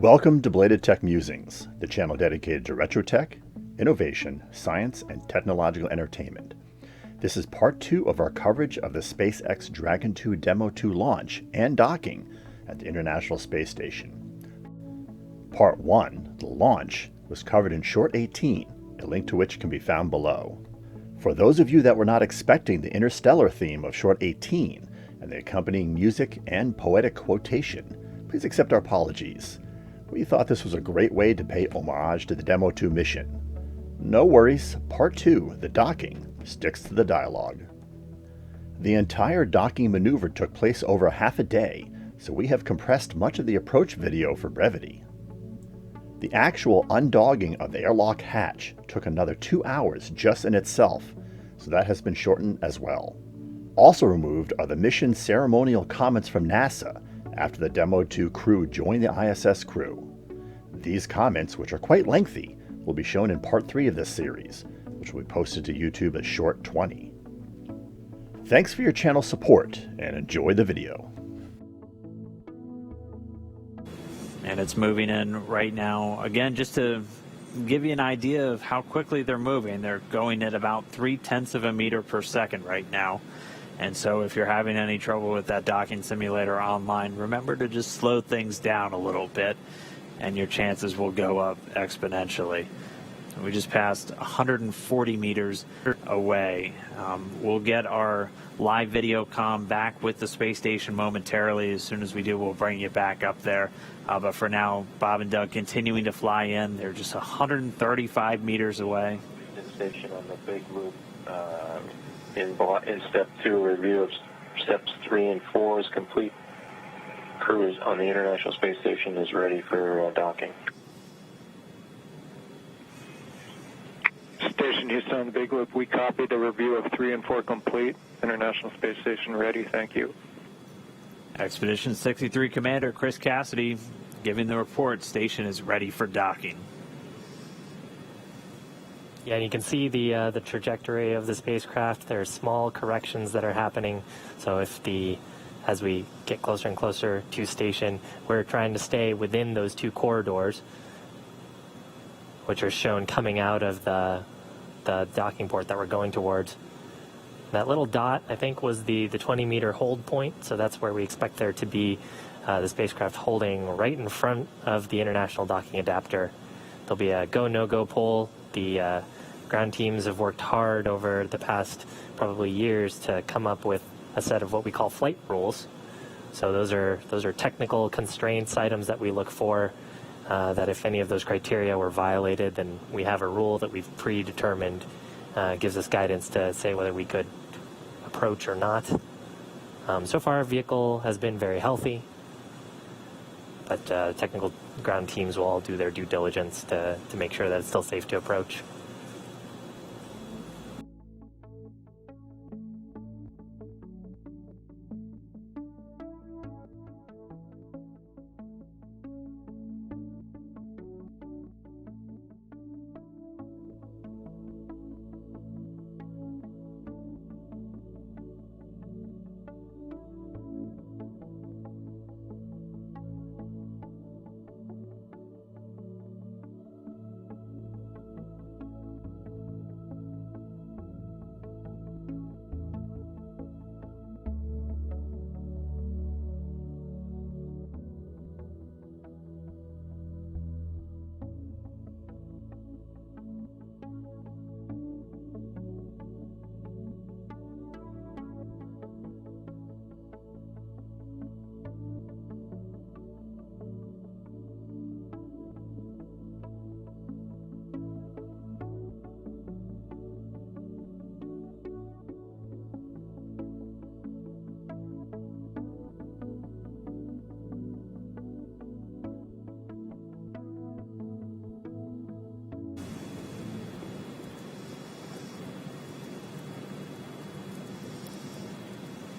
Welcome to Belated Tech Musings, the channel dedicated to retro tech, innovation, science, and technological entertainment. This is part 2 of our coverage of the SpaceX Dragon 2 Demo-2 launch and docking at the International Space Station. Part 1, the launch, was covered in Short 18, a link to which can be found below. For those of you that were not expecting the interstellar theme of Short 18 and the accompanying music and poetic quotation, please accept our apologies. We thought this was a great way to pay homage to the Demo-2 mission. No worries, Part 2, the docking, sticks to the dialogue. The entire docking maneuver took place over half a day, so we have compressed much of the approach video for brevity. The actual undogging of the airlock hatch took another 2 hours just in itself, so that has been shortened as well. Also removed are the mission ceremonial comments from NASA after the Demo-2 crew joined the ISS crew. These comments, which are quite lengthy, will be shown in Part 3 of this series, which will be posted to YouTube as Short 20. Thanks for your channel support, and enjoy the video. And it's moving in right now. Again, just to give you an idea of how quickly they're moving, they're going at about 0.3 of a meter per second right now. And so if you're having any trouble with that docking simulator online, remember to just slow things down a little bit and your chances will go up exponentially. We just passed 140 meters away. We'll get our live video comm back with the space station momentarily. As soon as we do, we'll bring you back up there. But for now, Bob and Doug continuing to fly in. They're just 135 meters away. Station on the big loop. In step 2, review of steps 3 and 4 is complete. Crew on the International Space Station is ready for docking. Station Houston on the big loop, we copy the review of 3 and 4 complete. International Space Station ready, thank you. Expedition 63 Commander Chris Cassidy giving the report. Station is ready for docking. Yeah, and you can see the trajectory of the spacecraft. There are small corrections that are happening. So as we get closer and closer to station, we're trying to stay within those 2 corridors, which are shown coming out of the docking port that we're going towards. That little dot, I think, was the 20-meter hold point. So that's where we expect there to be the spacecraft holding right in front of the international docking adapter. There'll be a go, no-go pole. The ground teams have worked hard over the past probably years to come up with a set of what we call flight rules. So those are technical constraints, items that we look for, that if any of those criteria were violated, then we have a rule that we've predetermined, gives us guidance to say whether we could approach or not. So far, our vehicle has been very healthy, but technical ground teams will all do their due diligence to make sure that it's still safe to approach.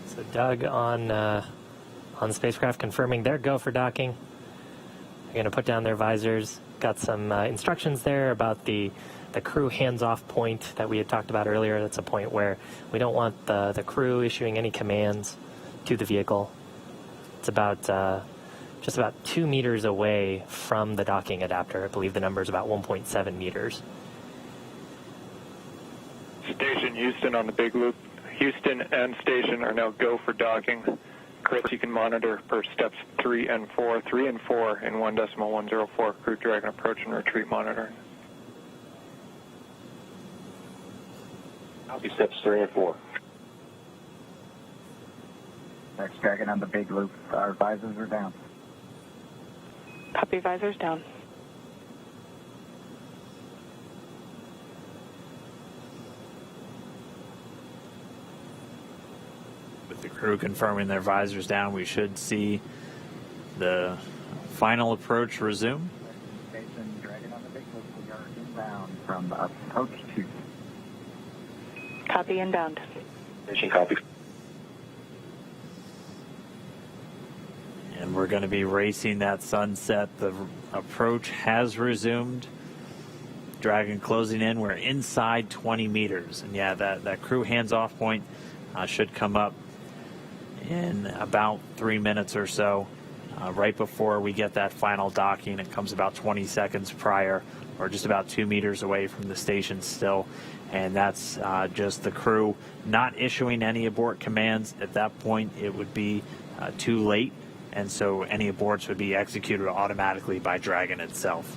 So Doug on the spacecraft confirming their go for docking. They're going to put down their visors. Got some instructions there about the crew hands-off point that we had talked about earlier. That's a point where we don't want the crew issuing any commands to the vehicle. It's about just about 2 meters away from the docking adapter. I believe the number is about 1.7 meters. Station Houston on the big loop. Houston and station are now go for docking. Chris, you can monitor for steps 3 and 4. 3 and 4 in 1.104 Crew Dragon approach and retreat monitoring. Copy steps 3 and 4. SpaceX Dragon on the big loop. Our visors are down. Copy, visors down. With the crew confirming their visors down, we should see the final approach resume. Station Dragon on the big loop. We are inbound from approach 2. Copy, inbound. Station copy. And we're going to be racing that sunset. The approach has resumed. Dragon closing in. We're inside 20 meters. And yeah, that crew hands-off point should come up in about 3 minutes or so. Right before we get that final docking, it comes about 20 seconds prior. We're just about 2 meters away from the station still. And that's just the crew not issuing any abort commands. At that point, it would be too late. And so any aborts would be executed automatically by Dragon itself.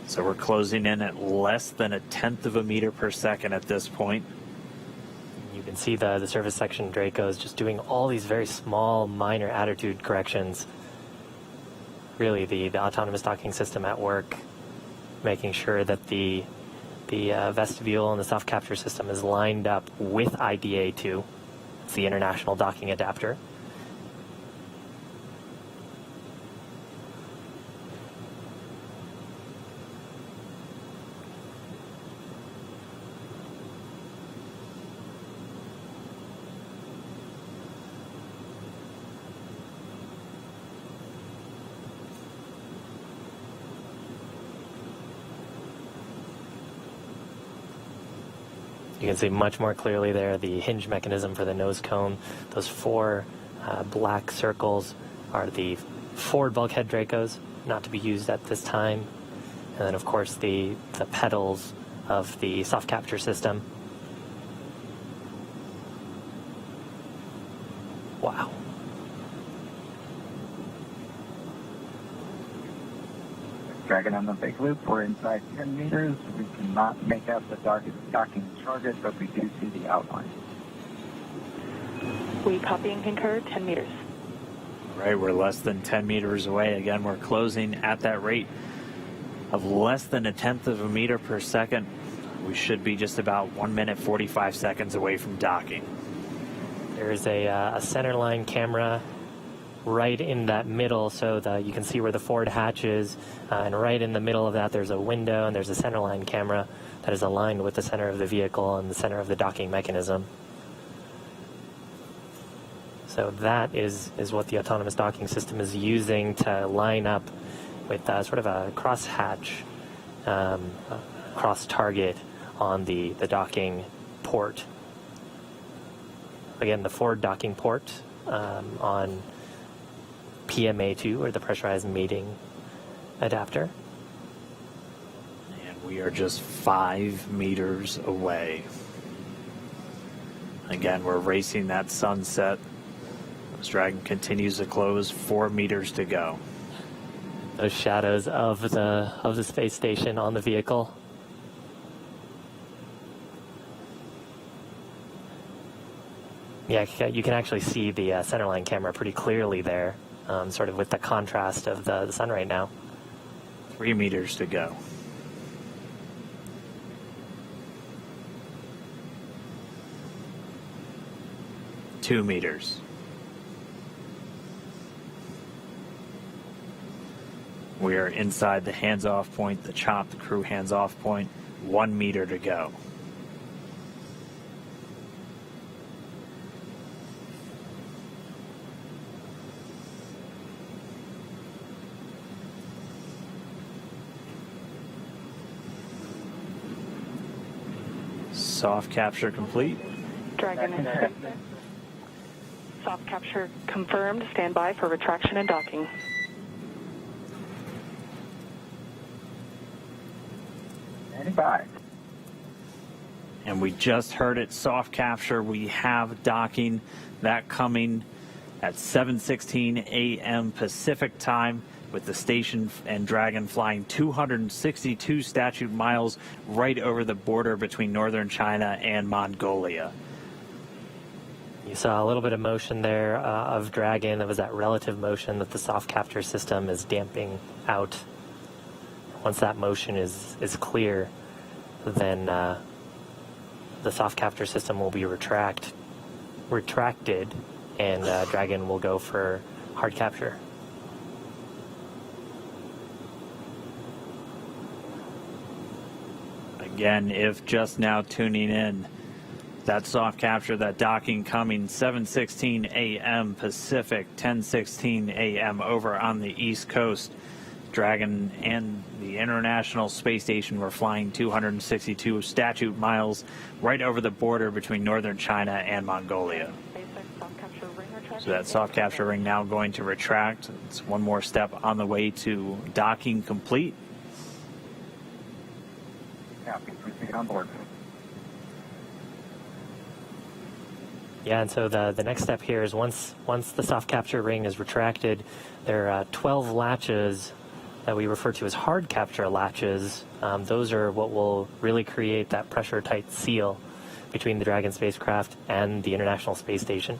So we're closing in at less than 1/10 of a meter per second at this point. You can see the surface section Dracos just doing all these very small, minor attitude corrections. Really, the autonomous docking system at work, making sure that the vestibule and the soft capture system is lined up with IDA2. It's the International Docking Adapter. You can see much more clearly there the hinge mechanism for the nose cone. Those 4 black circles are the forward bulkhead Dracos, not to be used at this time. And then, of course, the pedals of the soft capture system. Wow. Dragon on the big loop. We're inside 10 meters. We cannot make out the docking target, but we do see the outline. We copy and concur, 10 meters. Right, we're less than 10 meters away. Again, we're closing at that rate of less than 1/10 of a meter per second. We should be just about 1 minute 45 seconds away from docking. There's a center line camera right in that middle, so that you can see where the forward hatch is, and right in the middle of that there's a window and there's a center line camera that is aligned with the center of the vehicle and the center of the docking mechanism. So that is what the autonomous docking system is using to line up with sort of a cross hatch, cross target on the docking port. Again, the forward docking port on PMA2, or the pressurized mating adapter. And we are just 5 meters away. Again, we're racing that sunset. This Dragon continues to close, 4 meters to go. Those shadows of the space station on the vehicle. Yeah, you can actually see the centerline camera pretty clearly there, sort of with the contrast of the sun right now. 3 meters to go. Two meters. We are inside the hands-off point, the chop, the crew hands-off point. 1 meter to go. Soft capture complete. Dragon in space. Soft capture confirmed. Stand by for retraction and docking. Standing by. And we just heard it, soft capture. We have docking, that coming at 7:16 a.m. Pacific time, with the station and Dragon flying 262 statute miles right over the border between northern China and Mongolia. You saw a little bit of motion there of Dragon. That was that relative motion that the soft capture system is damping out. Once that motion is clear, then the soft capture system will be retracted, and Dragon will go for hard capture. Again, if just now tuning in, that soft capture, that docking coming 7:16 a.m. Pacific, 10:16 a.m. over on the East Coast. Dragon and the International Space Station were flying 262 statute miles right over the border between northern China and Mongolia. So that soft capture ring now going to retract. It's one more step on the way to docking complete. Copy. Proceed on board. Yeah, and so the next step here is once the soft capture ring is retracted, there are 12 latches that we refer to as hard capture latches. Those are what will really create that pressure-tight seal between the Dragon spacecraft and the International Space Station.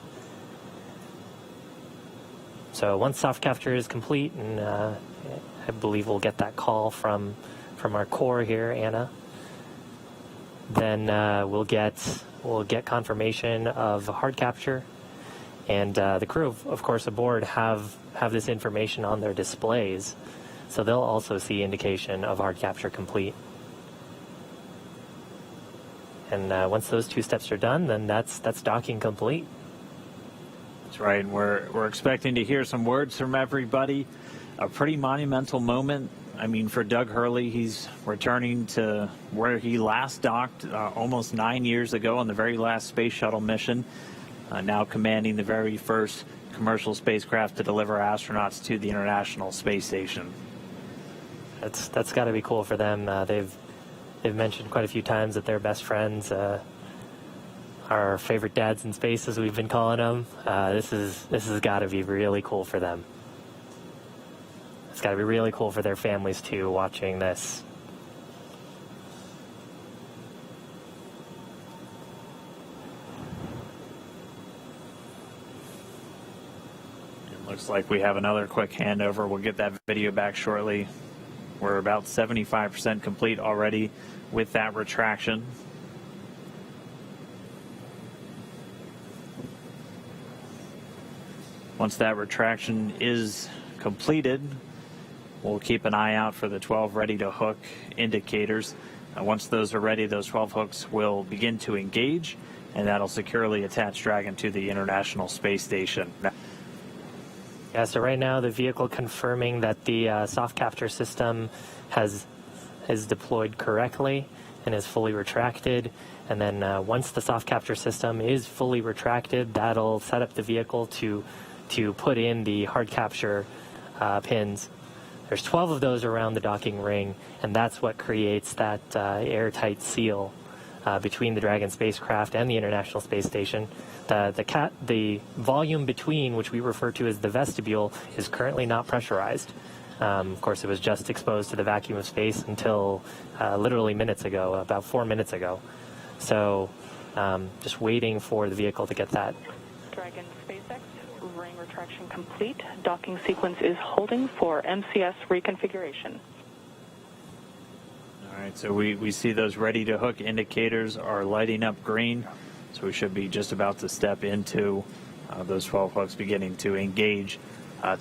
So once soft capture is complete, and I believe we'll get that call from our core here, Anna, then we'll get confirmation of hard capture, and the crew, of course, aboard have this information on their displays, so they'll also see indication of hard capture complete. And once those two steps are done, then that's docking complete. That's right. We're expecting to hear some words from everybody. A pretty monumental moment. I mean, for Doug Hurley, he's returning to where he last docked almost 9 years ago on the very last Space Shuttle mission, now commanding the very first commercial spacecraft to deliver astronauts to the International Space Station. That's got to be cool for them. They've mentioned quite a few times that they're best friends, our favorite dads in space, as we've been calling them. This has got to be really cool for them. It's got to be really cool for their families too, watching this. It looks like we have another quick handover. We'll get that video back shortly. We're about 75% complete already with that retraction. Once that retraction is completed, we'll keep an eye out for the 12 ready-to-hook indicators. Once those are ready, those 12 hooks will begin to engage, and that'll securely attach Dragon to the International Space Station. Yeah, so right now the vehicle confirming that the soft capture system is deployed correctly and is fully retracted. And then once the soft capture system is fully retracted, that'll set up the vehicle to put in the hard capture pins. There's 12 of those around the docking ring, and that's what creates that airtight seal between the Dragon spacecraft and the International Space Station. The volume between, which we refer to as the vestibule, is currently not pressurized. Of course, it was just exposed to the vacuum of space until literally minutes ago, about 4 minutes ago. So just waiting for the vehicle to get that. Dragon SpaceX, ring retraction complete. Docking sequence is holding for MCS reconfiguration. All right, so we see those ready-to-hook indicators are lighting up green. So we should be just about to step into those 12 hooks beginning to engage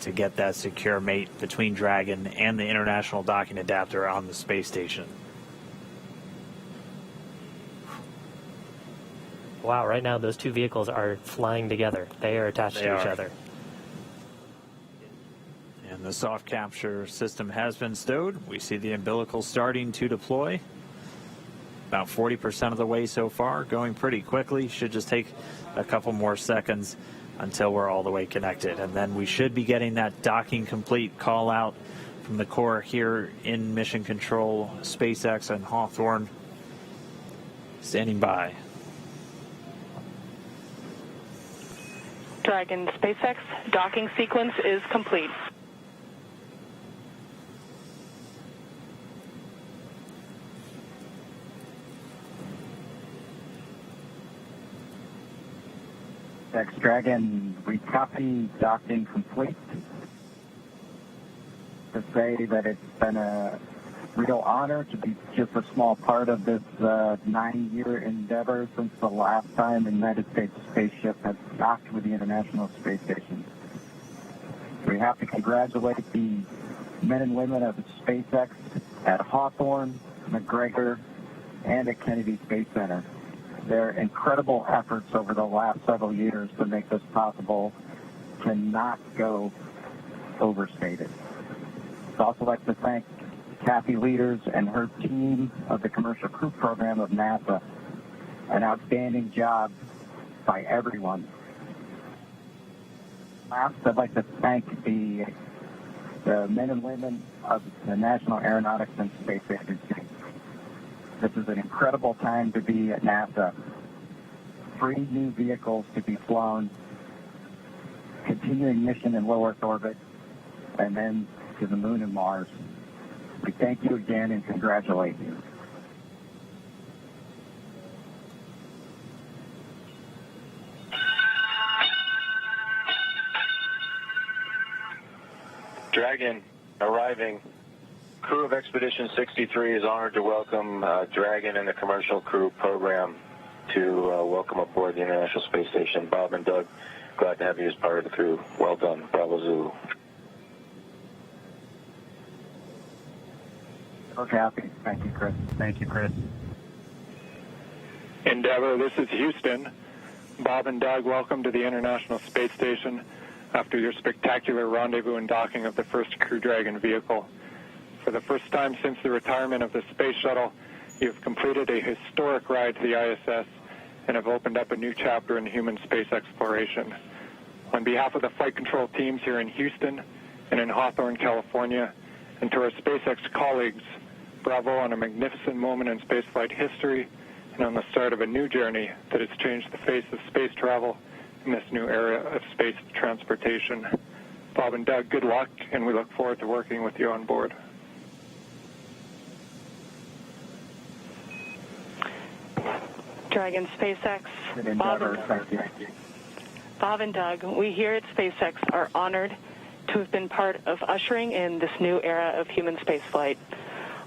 to get that secure mate between Dragon and the International Docking Adapter on the space station. Wow, right now those two vehicles are flying together. They are attached to each other. And the soft capture system has been stowed. We see the umbilical starting to deploy. about 40% of the way so far, going pretty quickly. Should just take a couple more seconds until we're all the way connected. And then we should be getting that docking complete call out from the core here in Mission Control, SpaceX and Hawthorne standing by. Dragon, SpaceX docking sequence is complete. SpaceX Dragon, we copy docking complete. To say that it's been a real honor to be just a small part of this 9-year endeavor since the last time the United States spaceship has docked with the International Space Station. We have to congratulate the men and women of SpaceX at Hawthorne, McGregor, and at Kennedy Space Center. Their incredible efforts over the last several years to make this possible cannot go overstated. I'd also like to thank Kathy Leaders and her team of the Commercial Crew Program of NASA. An outstanding job by everyone. Last, I'd like to thank the men and women of the National Aeronautics and Space Agency. This is an incredible time to be at NASA. 3 new vehicles to be flown, continuing mission in low Earth orbit, and then to the moon and Mars. We thank you again and congratulate you. Dragon arriving. Crew of Expedition 63 is honored to welcome Dragon and the Commercial Crew Program to welcome aboard the International Space Station. Bob and Doug, glad to have you as part of the crew. Well done. Bravo Zulu. We're happy. Thank you, Chris. Thank you, Chris. Endeavour, this is Houston. Bob and Doug, welcome to the International Space Station after your spectacular rendezvous and docking of the first Crew Dragon vehicle. For the first time since the retirement of the Space Shuttle, you've completed a historic ride to the ISS and have opened up a new chapter in human space exploration. On behalf of the flight control teams here in Houston and in Hawthorne, California, and to our SpaceX colleagues, bravo on a magnificent moment in spaceflight history and on the start of a new journey that has changed the face of space travel in this new era of space transportation. Bob and Doug, good luck, and we look forward to working with you on board. Dragon, SpaceX, Bob and Doug, we here at SpaceX are honored to have been part of ushering in this new era of human spaceflight.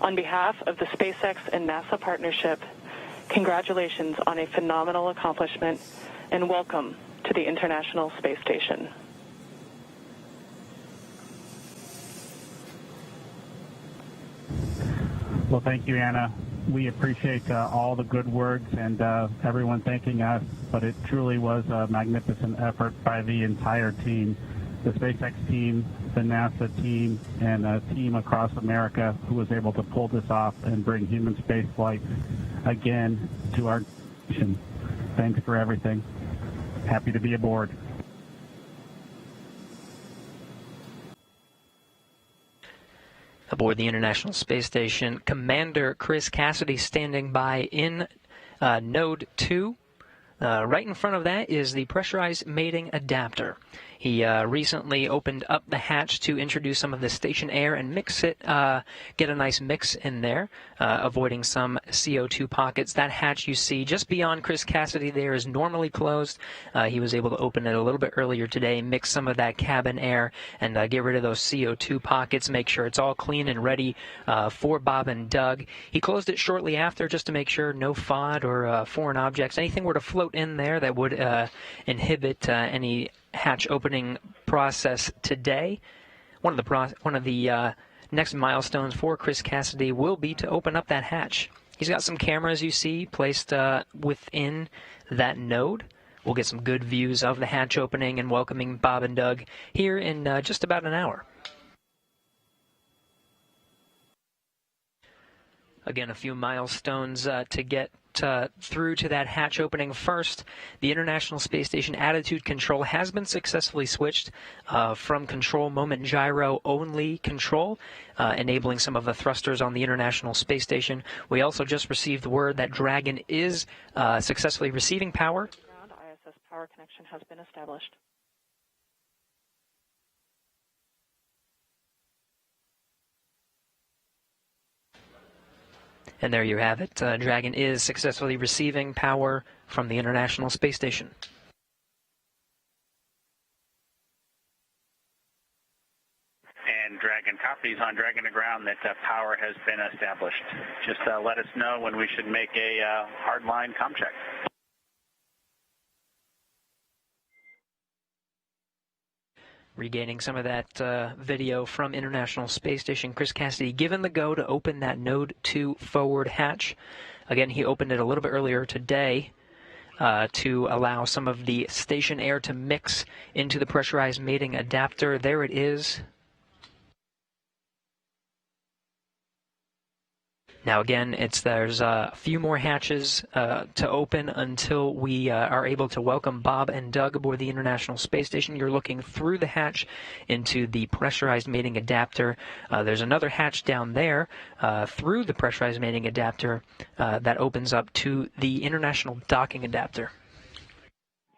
On behalf of the SpaceX and NASA partnership, congratulations on a phenomenal accomplishment and welcome to the International Space Station. Well, thank you, Anna. We appreciate all the good words and everyone thanking us, but it truly was a magnificent effort by the entire team, the SpaceX team, the NASA team, and a team across America who was able to pull this off and bring human spaceflight again to our nation. Thanks for everything. Happy to be aboard. Aboard the International Space Station, Commander Chris Cassidy standing by in Node 2. Right in front of that is the pressurized mating adapter. He recently opened up the hatch to introduce some of the station air and mix it, get a nice mix in there, avoiding some CO2 pockets. That hatch you see just beyond Chris Cassidy there is normally closed. He was able to open it a little bit earlier today, mix some of that cabin air, and get rid of those CO2 pockets, make sure it's all clean and ready for Bob and Doug. He closed it shortly after just to make sure no FOD or foreign objects, anything were to float in there that would inhibit any hatch opening process today. One of the next milestones for Chris Cassidy will be to open up that hatch. He's got some cameras you see placed within that node. We'll get some good views of the hatch opening and welcoming Bob and Doug here in just about an hour. Again, a few milestones to get through to that hatch opening. First, the International Space Station attitude control has been successfully switched from control moment gyro only control, enabling some of the thrusters on the International Space Station. We also just received word that Dragon is successfully receiving power. Ground ISS power connection has been established. And there you have it. Dragon is successfully receiving power from the International Space Station. And Dragon copies on Dragon to ground that power has been established. Just let us know when we should make a hardline comm check. Regaining some of that video from International Space Station, Chris Cassidy given the go to open that Node 2 forward hatch. Again, he opened it a little bit earlier today to allow some of the station air to mix into the pressurized mating adapter. There it is. Now again, there's a few more hatches to open until we are able to welcome Bob and Doug aboard the International Space Station. You're looking through the hatch into the pressurized mating adapter. There's another hatch down there through the pressurized mating adapter that opens up to the International docking adapter.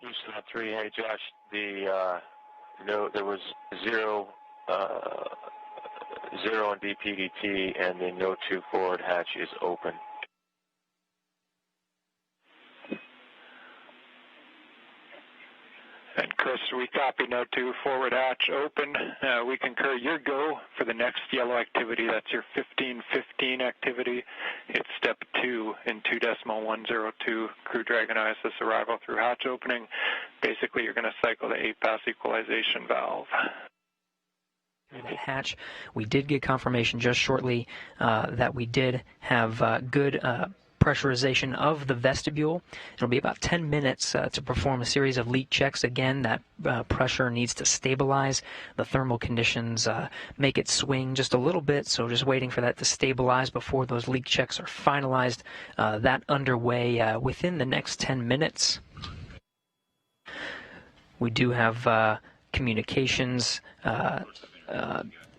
Houston 3, hey Josh, there was zero on DPDT, and the Node 2 forward hatch is open. And Chris, we copy Node 2 forward hatch open. We concur your go for the next yellow activity. That's your 1515 activity. It's step 2 in 2.102 Crew Dragon ISS arrival through hatch opening. Basically, you're going to cycle the 8-pass equalization valve. That hatch. We did get confirmation just shortly that we did have good pressurization of the vestibule. It'll be about 10 minutes to perform a series of leak checks. Again, that pressure needs to stabilize. The thermal conditions make it swing just a little bit, so just waiting for that to stabilize before those leak checks are finalized. That underway within the next 10 minutes. We do have communications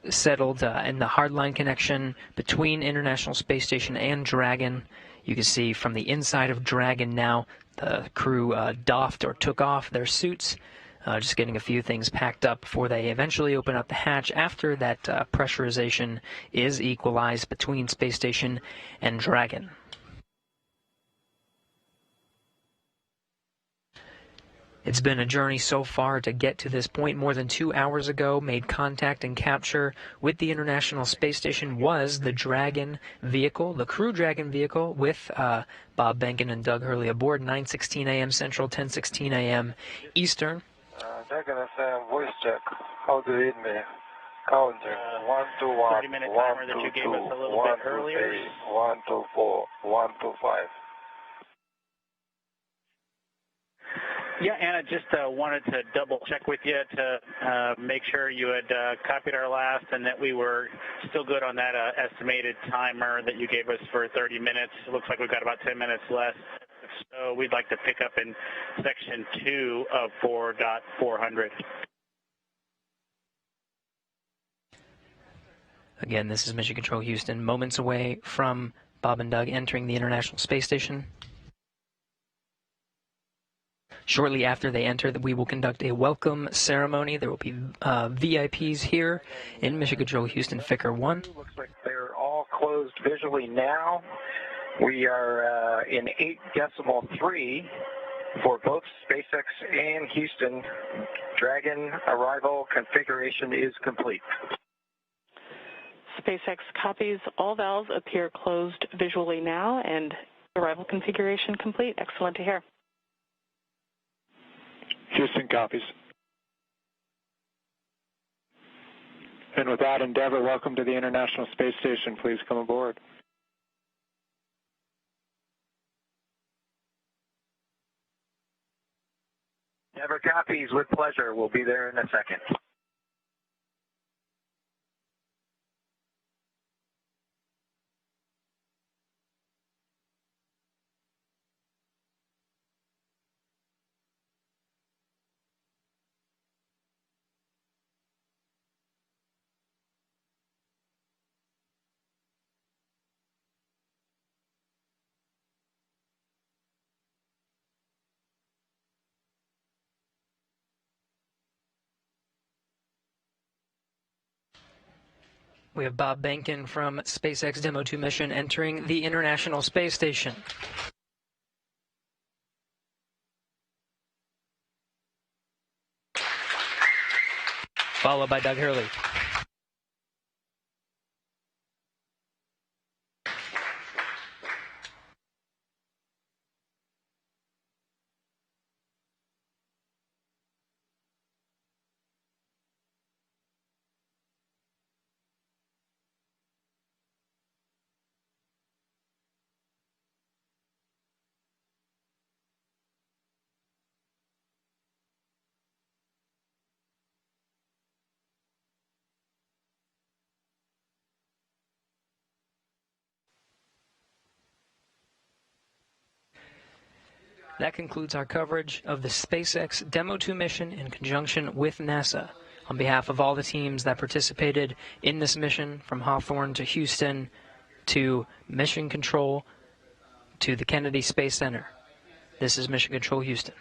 settled in the hardline connection between International Space Station and Dragon. You can see from the inside of Dragon now, the crew doffed or took off their suits, just getting a few things packed up before they eventually open up the hatch after that pressurization is equalized between Space Station and Dragon. It's been a journey so far to get to this point. More than 2 hours ago, made contact and capture with the International Space Station was the Dragon vehicle, the Crew Dragon vehicle, with Bob Benkin and Doug Hurley aboard, 9:16 a.m. Central, 10:16 a.m. Eastern. Dragon FM voice check. How do you read me? Counter. 1 to 1. 30-minute timer that you gave us a little bit earlier. 1 to 4. 1 to 5. Yeah, Anna, just wanted to double check with you to make sure you had copied our last and that we were still good on that estimated timer that you gave us for 30 minutes. It looks like we've got about 10 minutes left. So we'd like to pick up in section 2 of 4.400. Again, this is Mission Control Houston, moments away from Bob and Doug entering the International Space Station. Shortly after they enter, we will conduct a welcome ceremony. There will be VIPs here in Mission Control Houston, Ficker 1. Looks like they're all closed visually now. We are in 8.3 for both SpaceX and Houston. Dragon arrival configuration is complete. SpaceX copies. All valves appear closed visually now, and arrival configuration complete. Excellent to hear. Houston copies. And with that, Endeavour, welcome to the International Space Station. Please come aboard. Endeavour copies with pleasure. We'll be there in a second. We have Bob Behnken from SpaceX Demo-2 mission entering the International Space Station. Followed by Doug Hurley. That concludes our coverage of the SpaceX Demo-2 mission in conjunction with NASA. On behalf of all the teams that participated in this mission, from Hawthorne to Houston to Mission Control to the Kennedy Space Center, this is Mission Control Houston.